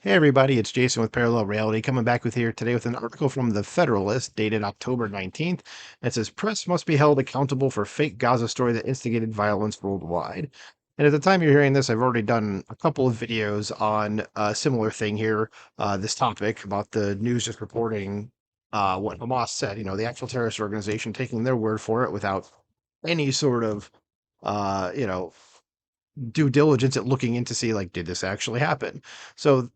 Hey everybody, it's Jason with Parallel Reality coming back with here today with an article from The Federalist dated October 19th. It says press must be held accountable for fake Gaza story that instigated violence worldwide. And at the time you're hearing this, I've already done a couple of videos on a similar thing here, this topic about the news just reporting what Hamas said, the actual terrorist organization taking their word for it without any sort of, uh, you know, due diligence at looking in to see, like, did this actually happen? So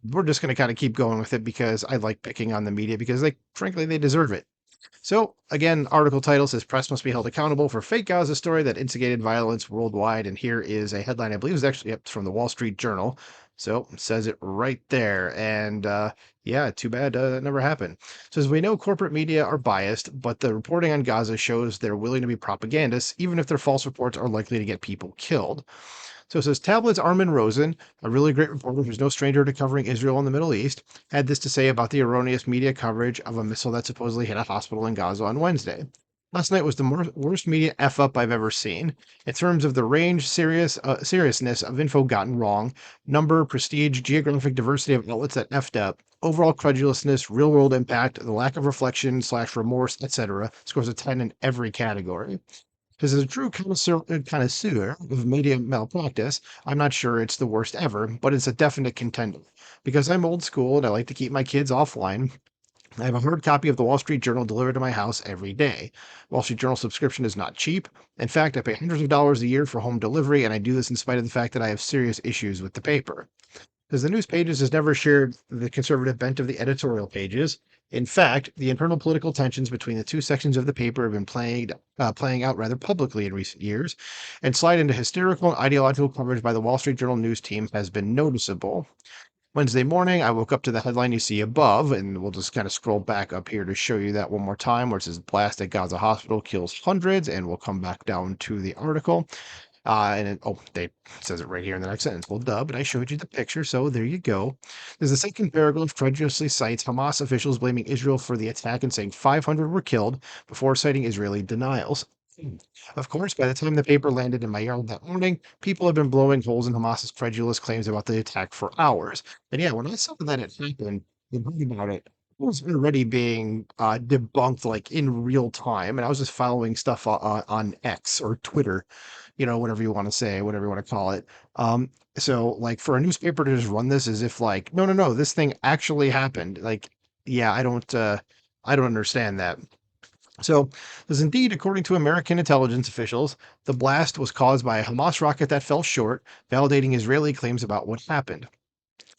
we're just going to kind of keep going with it because I like picking on the media because frankly, they deserve it. So again, article title says press must be held accountable for fake Gaza story that instigated violence worldwide. And here is a headline, I believe is actually from the Wall Street Journal. So it says it right there. And yeah, too bad it never happened. It says we know corporate media are biased, but the reporting on Gaza shows they're willing to be propagandists, even if their false reports are likely to get people killed. So it says Tablet's Armin Rosen, a really great reporter who's no stranger to covering Israel and the Middle East, had this to say about the erroneous media coverage of a missile that supposedly hit a hospital in Gaza on Wednesday. Last night was the worst media F up I've ever seen. In terms of the range, seriousness of info gotten wrong, number, prestige, geographic diversity of outlets that effed up, overall credulousness, real world impact, the lack of reflection slash remorse, etc., scores a 10 in every category. Because as a true connoisseur of media malpractice, I'm not sure it's the worst ever, but it's a definite contender. Because I'm old school and I like to keep my kids offline, I have a hard copy of the Wall Street Journal delivered to my house every day. Wall Street Journal subscription is not cheap. In fact, I pay hundreds of dollars a year for home delivery, and I do this in spite of the fact that I have serious issues with the paper. As the news pages has never shared the conservative bent of the editorial pages. In fact, the internal political tensions between the two sections of the paper have been playing out rather publicly in recent years, and slide into hysterical and ideological coverage by the Wall Street Journal news team has been noticeable. Wednesday morning, I woke up to the headline you see above, and we'll just kind of scroll back up here to show you that one more time, where it says blast at Gaza hospital kills hundreds, and we'll come back down to the article. They says it right here in the next sentence. Well, duh, but I showed you the picture, so there you go. There's the second paragraph credulously cites Hamas officials blaming Israel for the attack and saying 500 were killed before citing Israeli denials. Of course, by the time the paper landed in my yard that morning, people have been blowing holes in Hamas's credulous claims about the attack for hours. And yeah, when I saw that it happened and heard about it, it was already being debunked like in real time. And I was just following stuff on X or Twitter, whatever you want to say, whatever you want to call it. So like for a newspaper to just run this as if like, no, no, no, this thing actually happened. Like, yeah, I don't understand that. So, as indeed, according to American intelligence officials, the blast was caused by a Hamas rocket that fell short, validating Israeli claims about what happened.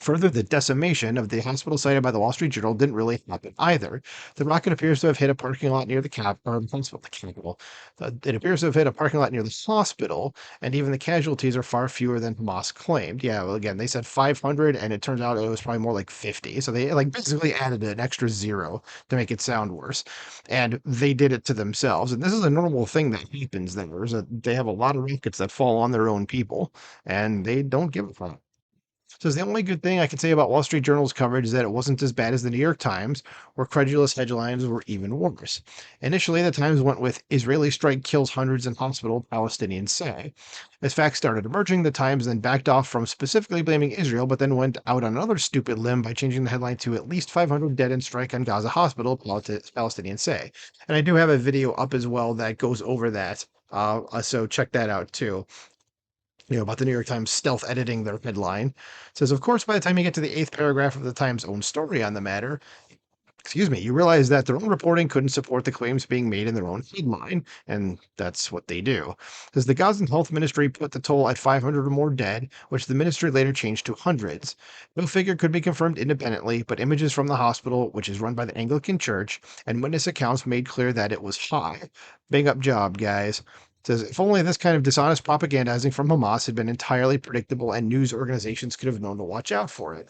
Further, the decimation of the hospital cited by the Wall Street Journal didn't really happen either. The rocket appears to have hit a parking lot near the capital. It appears to have hit a parking lot near the hospital, and even the casualties are far fewer than Hamas claimed. Yeah, well, again, they said 500, and it turns out it was probably more like 50. So they like basically added an extra zero to make it sound worse, and they did it to themselves. And this is a normal thing that happens. They have a lot of rockets that fall on their own people, and they don't give a fuck. Says the only good thing I can say about Wall Street Journal's coverage is that it wasn't as bad as the New York Times, where credulous headlines were even worse. Initially, the Times went with Israeli strike kills hundreds in hospital, Palestinians say. As facts started emerging, the Times then backed off from specifically blaming Israel, but then went out on another stupid limb by changing the headline to at least 500 dead in strike on Gaza hospital, Palestinians say. And I do have a video up as well that goes over that. So check that out too, about the New York Times stealth editing their headline. It says, of course, by the time you get to the eighth paragraph of the Times' own story on the matter, you realize that their own reporting couldn't support the claims being made in their own headline, and that's what they do. As the Gazan Health Ministry put the toll at 500 or more dead, which the ministry later changed to hundreds. No figure could be confirmed independently, but images from the hospital, which is run by the Anglican Church, and witness accounts made clear that it was high. Big up job, guys. It says, if only this kind of dishonest propagandizing from Hamas had been entirely predictable and news organizations could have known to watch out for it.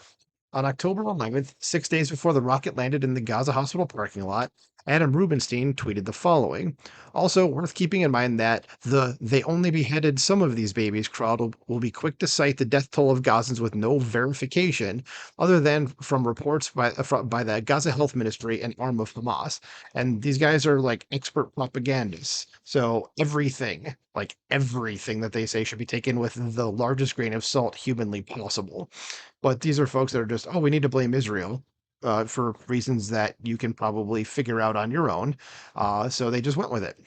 On October 11th, 6 days before the rocket landed in the Gaza hospital parking lot, Adam Rubenstein tweeted the following. Also, worth keeping in mind that the they only beheaded some of these babies crowd will be quick to cite the death toll of Gazans with no verification other than from reports by the Gaza Health Ministry, an arm of Hamas. And these guys are like expert propagandists. So everything like everything that they say should be taken with the largest grain of salt humanly possible. But these are folks that are just, oh, we need to blame Israel for reasons that you can probably figure out on your own. So they just went with it.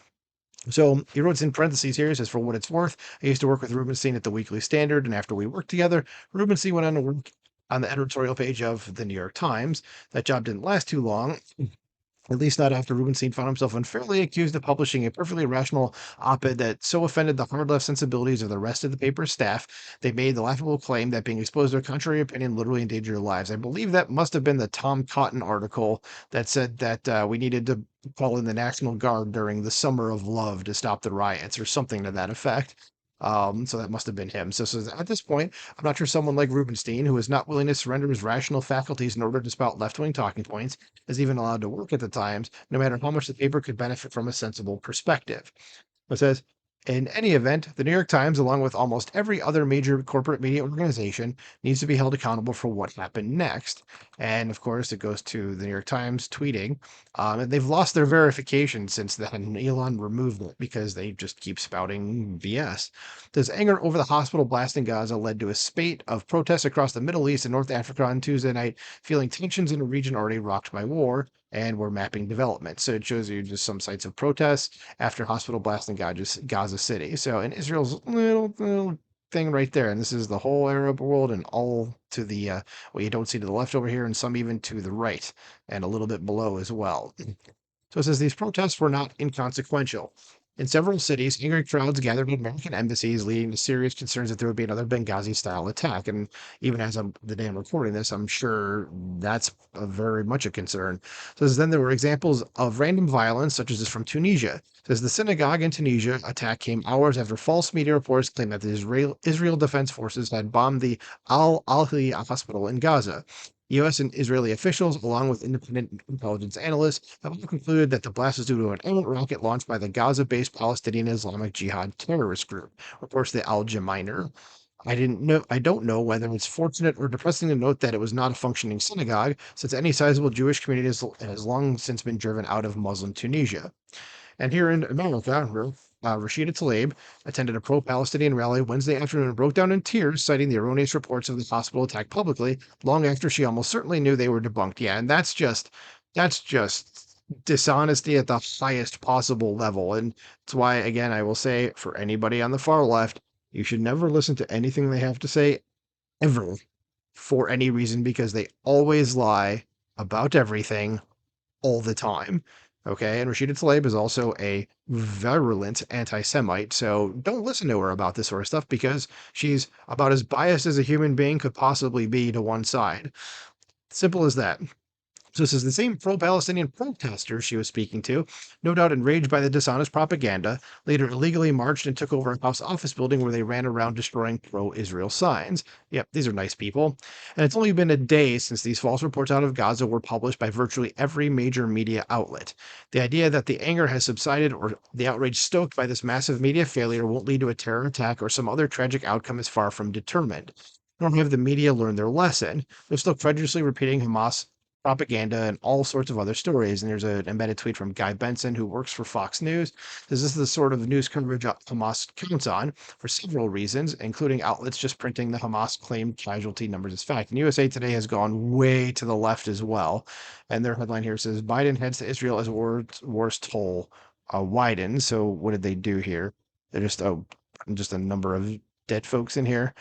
So he wrote in parentheses here, he says, for what it's worth, I used to work with Rubenstein at the Weekly Standard, and after we worked together, Rubenstein went on to work on the editorial page of the New York Times. That job didn't last too long, at least not after Rubenstein found himself unfairly accused of publishing a perfectly rational op-ed that so offended the hard-left sensibilities of the rest of the paper's staff, they made the laughable claim that being exposed to a contrary opinion literally endangered their lives. I believe that must have been the Tom Cotton article that said that we needed to call in the National Guard during the Summer of Love to stop the riots or something to that effect. So that must have been him. So at this point, I'm not sure someone like Rubenstein, who is not willing to surrender his rational faculties in order to spout left-wing talking points, is even allowed to work at the Times, no matter how much the paper could benefit from a sensible perspective. It says, in any event, the New York Times, along with almost every other major corporate media organization, needs to be held accountable for what happened next. And of course, it goes to the New York Times tweeting. And they've lost their verification since then. Elon removed it because they just keep spouting BS. This anger over the hospital blast in Gaza led to a spate of protests across the Middle East and North Africa on Tuesday night, feeling tensions in a region already rocked by war, and we're mapping development. So it shows you just some sites of protests after hospital blast in Gaza City. So in Israel's little thing right there, and this is the whole Arab world and all to the what you don't see to the left over here, and some even to the right and a little bit below as well. So it says these protests were not inconsequential. In several cities, angry crowds gathered at American embassies, leading to serious concerns that there would be another Benghazi-style attack. And even as I'm the day I'm recording this, I'm sure that's very much a concern. So then there were examples of random violence, such as this from Tunisia. It says the synagogue in Tunisia attack came hours after false media reports claimed that the Israel Defense Forces had bombed the Al-Ahli hospital in Gaza. U.S. and Israeli officials, along with independent intelligence analysts, have all concluded that the blast was due to an errant rocket launched by the Gaza-based Palestinian Islamic Jihad terrorist group, reports the Al Jaminer. I don't know whether it's fortunate or depressing to note that it was not a functioning synagogue, since any sizable Jewish community has long since been driven out of Muslim Tunisia. And here in America, Rashida Tlaib attended a pro-Palestinian rally Wednesday afternoon and broke down in tears, citing the erroneous reports of the hospital attack publicly, long after she almost certainly knew they were debunked. Yeah, and that's just dishonesty at the highest possible level. And that's why, again, I will say for anybody on the far left, you should never listen to anything they have to say ever for any reason because they always lie about everything all the time. Okay, and Rashida Tlaib is also a virulent anti-Semite, so don't listen to her about this sort of stuff because she's about as biased as a human being could possibly be to one side. Simple as that. So this is the same pro-Palestinian protesters she was speaking to, no doubt enraged by the dishonest propaganda, later illegally marched and took over a House office building where they ran around destroying pro-Israel signs. Yep, these are nice people. And it's only been a day since these false reports out of Gaza were published by virtually every major media outlet. The idea that the anger has subsided or the outrage stoked by this massive media failure won't lead to a terror attack or some other tragic outcome is far from determined. Nor have the media learned their lesson. They're still credulously repeating Hamas propaganda and all sorts of other stories. And there's an embedded tweet from Guy Benson, who works for Fox News. Says this is the sort of news coverage Hamas counts on for several reasons, including outlets just printing the Hamas claimed casualty numbers as fact. And USA Today has gone way to the left as well. And their headline here says Biden heads to Israel as war's toll widens. So what did they do here? They're just a number of dead folks in here.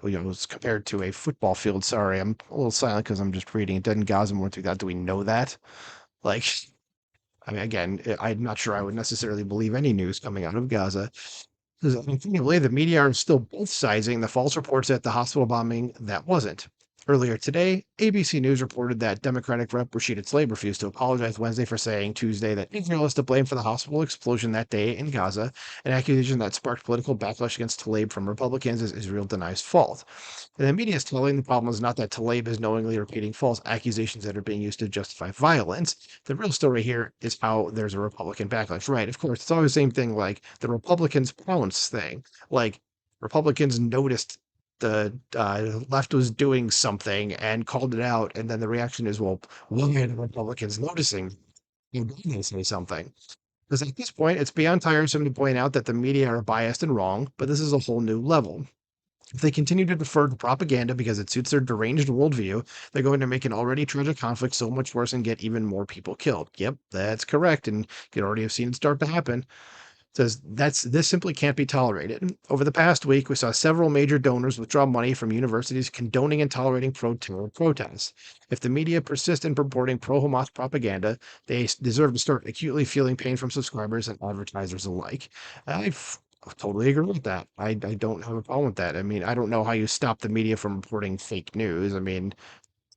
It's compared to a football field. Sorry, I'm a little silent because I'm just reading. It doesn't Gaza more through that. Do we know that? Like, I mean, again, I'm not sure I would necessarily believe any news coming out of Gaza. Unfortunately, the media are still both sizing the false reports at the hospital bombing that wasn't. Earlier today, ABC News reported that Democratic Rep. Rashida Tlaib refused to apologize Wednesday for saying Tuesday that Israel is to blame for the hospital explosion that day in Gaza, an accusation that sparked political backlash against Tlaib from Republicans as Israel denies fault. And the media is telling the problem is not that Tlaib is knowingly repeating false accusations that are being used to justify violence. The real story here is how there's a Republican backlash. Right, of course, it's always the same thing like the Republicans pounce thing. Like, Republicans noticed the left was doing something and called it out, and then the reaction is, well, why are the Republicans noticing? You didn't say something. Because at this point, it's beyond tiresome to point out that the media are biased and wrong, but this is a whole new level. If they continue to defer to propaganda because it suits their deranged worldview, they're going to make an already tragic conflict so much worse and get even more people killed. Yep, that's correct, and you could already have seen it start to happen. Says this simply can't be tolerated. Over the past week, we saw several major donors withdraw money from universities condoning and tolerating pro-terror protests. If the media persist in purporting pro-Hamas propaganda, they deserve to start acutely feeling pain from subscribers and advertisers alike. Totally agree with that. I don't have a problem with that. I mean, I don't know how you stop the media from reporting fake news. I mean,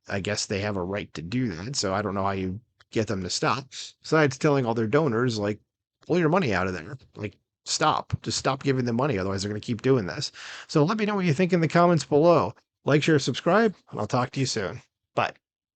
I guess they have a right to do that. So I don't know how you get them to stop. Besides telling all their donors, like, pull your money out of there. Like, stop. Just stop giving them money. Otherwise, they're going to keep doing this. So let me know what you think in the comments below. Like, share, subscribe, and I'll talk to you soon. Bye.